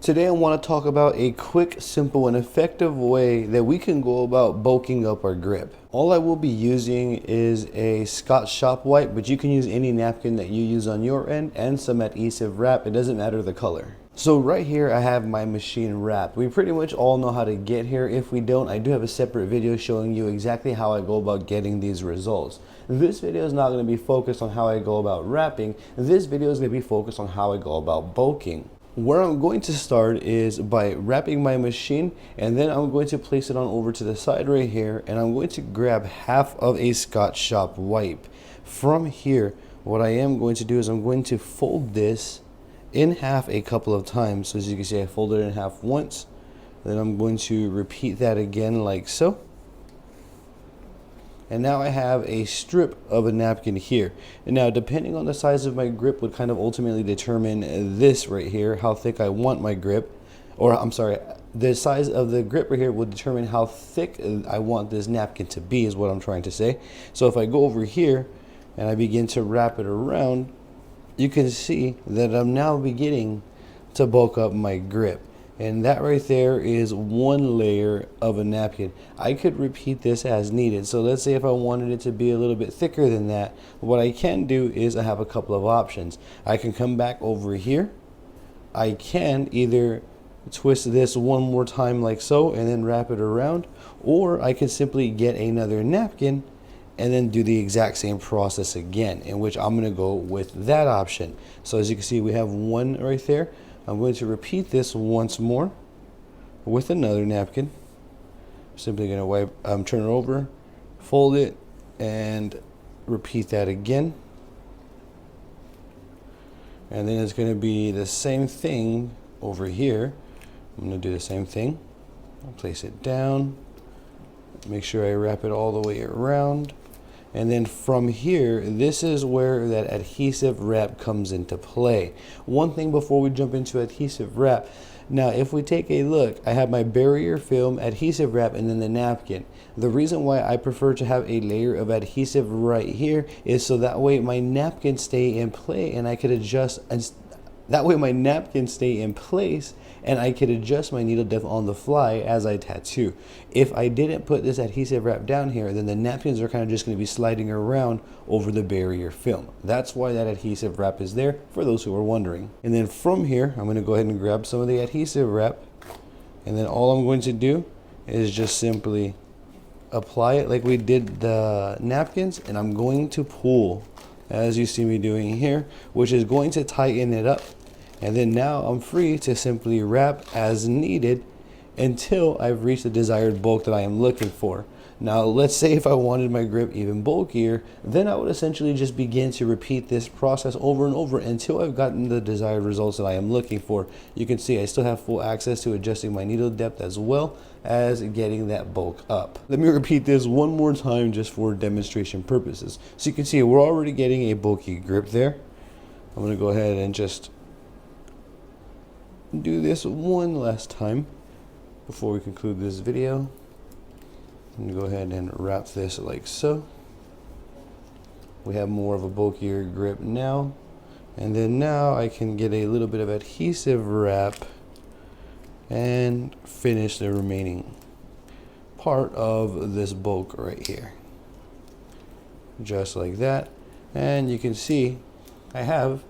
Today I want to talk about a quick, simple, and effective way that we can go about bulking up our grip. All I will be using is a Scotch shop wipe, but you can use any napkin that you use on your end and some adhesive wrap. It doesn't matter the color. So right here I have my machine wrapped. We pretty much all know how to get here. If we don't, I do have a separate video showing you exactly how I go about getting these results. This video is not going to be focused on how I go about wrapping. This video is going to be focused on how I go about bulking. Where I'm going to start is by wrapping my machine, and then I'm going to place it on over to the side right here, and I'm going to grab half of a Scotch shop wipe. From here, what I am going to do is I'm going to fold this in half a couple of times. So as you can see, I folded it in half once, then I'm going to repeat that again like so. And now I have a strip of a napkin here. And now depending on the size of my grip would kind of ultimately determine this right here, how thick I want my grip. Or I'm sorry, the size of the grip right here will determine how thick I want this napkin to be, is what I'm trying to say. So if I go over here and I begin to wrap it around, you can see that I'm now beginning to bulk up my grip. And that right there is one layer of a napkin. I could repeat this as needed. So let's say if I wanted it to be a little bit thicker than that, what I can do is I have a couple of options. I can come back over here. I can either twist this one more time like so and then wrap it around, or I can simply get another napkin and then do the exact same process again, in which I'm going to go with that option. So as you can see, we have one right there. I'm going to repeat this once more with another napkin. Simply going to wipe, turn it over, fold it, and repeat that again. And then it's going to be the same thing over here. I'm going to do the same thing. I'll place it down, make sure I wrap it all the way around. And then from here, this is where that adhesive wrap comes into play. One thing before we jump into adhesive wrap, now if we take a look, I have my barrier film, adhesive wrap, and then the napkin. The reason why I prefer to have a layer of adhesive right here is so that way my napkin stay in play and I could adjust, and that way my napkins stay in place and I could adjust my needle depth on the fly as I tattoo. If I didn't put this adhesive wrap down here, then the napkins are kind of just going to be sliding around over the barrier film. That's why that adhesive wrap is there, for those who are wondering. And then from here, I'm going to go ahead and grab some of the adhesive wrap, and then all I'm going to do is just simply apply it like we did the napkins, and I'm going to pull, as you see me doing here, which is going to tighten it up. And then now I'm free to simply wrap as needed until I've reached the desired bulk that I am looking for. Now let's say if I wanted my grip even bulkier, then I would essentially just begin to repeat this process over and over until I've gotten the desired results that I am looking for. You can see I still have full access to adjusting my needle depth as well as getting that bulk up. Let me repeat this one more time just for demonstration purposes. So you can see we're already getting a bulky grip there. I'm going to go ahead and just do this one last time before we conclude this video. I'm going to go ahead and wrap this like so. We have more of a bulkier grip now. And then now I can get a little bit of adhesive wrap and finish the remaining part of this bulk right here. Just like that. And you can see I have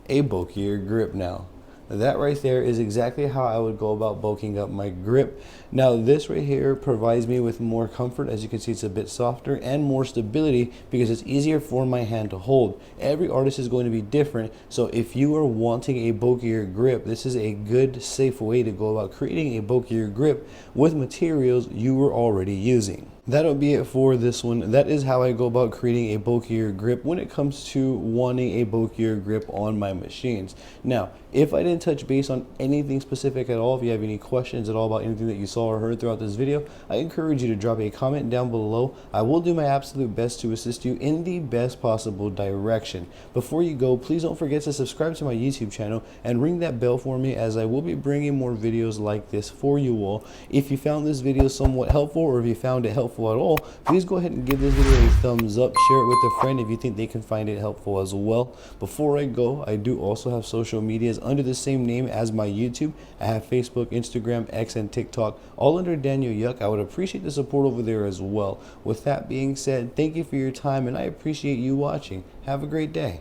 a bulkier grip now. That right there is exactly how I would go about bulking up my grip. Now this right here provides me with more comfort. As you can see, it's a bit softer and more stability because it's easier for my hand to hold. Every artist is going to be different, so if you are wanting a bulkier grip, this is a good, safe way to go about creating a bulkier grip with materials you were already using. That'll be it for this one. That is how I go about creating a bulkier grip when it comes to wanting a bulkier grip on my machines. Now, if I didn't touch base on anything specific at all, if you have any questions at all about anything that you saw or heard throughout this video, I encourage you to drop a comment down below. I will do my absolute best to assist you in the best possible direction. Before you go, please don't forget to subscribe to my YouTube channel and ring that bell for me, as I will be bringing more videos like this for you all. If you found this video somewhat helpful, or if you found it helpful helpful at all, please go ahead and give this video a thumbs up, share it with a friend if you think they can find it helpful as well. Before I go, I do also have social medias under the same name as my YouTube. I have Facebook, Instagram, X, and TikTok, all under Daniel Yuck. I would appreciate the support over there as well. With that being said, thank you for your time, and I appreciate you watching. Have a great day.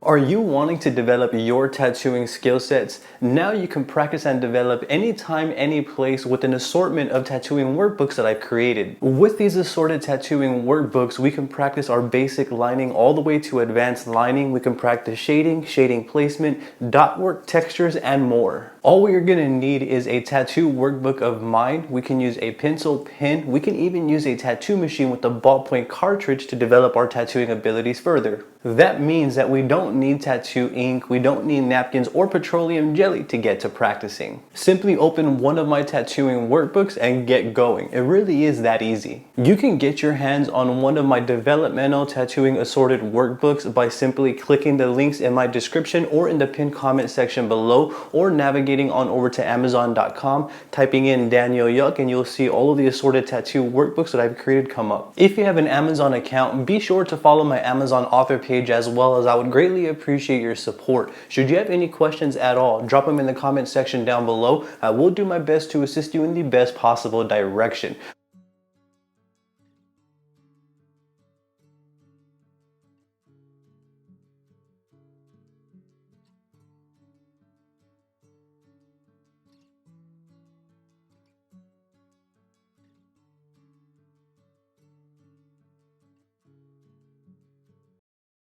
Are you wanting to develop your tattooing skill sets? Now you can practice and develop anytime, any place with an assortment of tattooing workbooks that I've created. With these assorted tattooing workbooks, we can practice our basic lining all the way to advanced lining. We can practice shading, shading placement, dot work, textures, and more. All we are going to need is a tattoo workbook of mine. We can use a pencil, pen. We can even use a tattoo machine with a ballpoint cartridge to develop our tattooing abilities further. That means that we don't need tattoo ink, we don't need napkins or petroleum jelly to get to practicing. Simply open one of my tattooing workbooks and get going. It really is that easy. You can get your hands on one of my developmental tattooing assorted workbooks by simply clicking the links in my description or in the pinned comment section below, or navigating on over to Amazon.com, typing in Daniel Yuck, and you'll see all of the assorted tattoo workbooks that I've created come up. If you have an Amazon account, be sure to follow my Amazon author page as well, as I would greatly appreciate your support. Should you have any questions at all, drop them in the comment section down below. I will do my best to assist you in the best possible direction.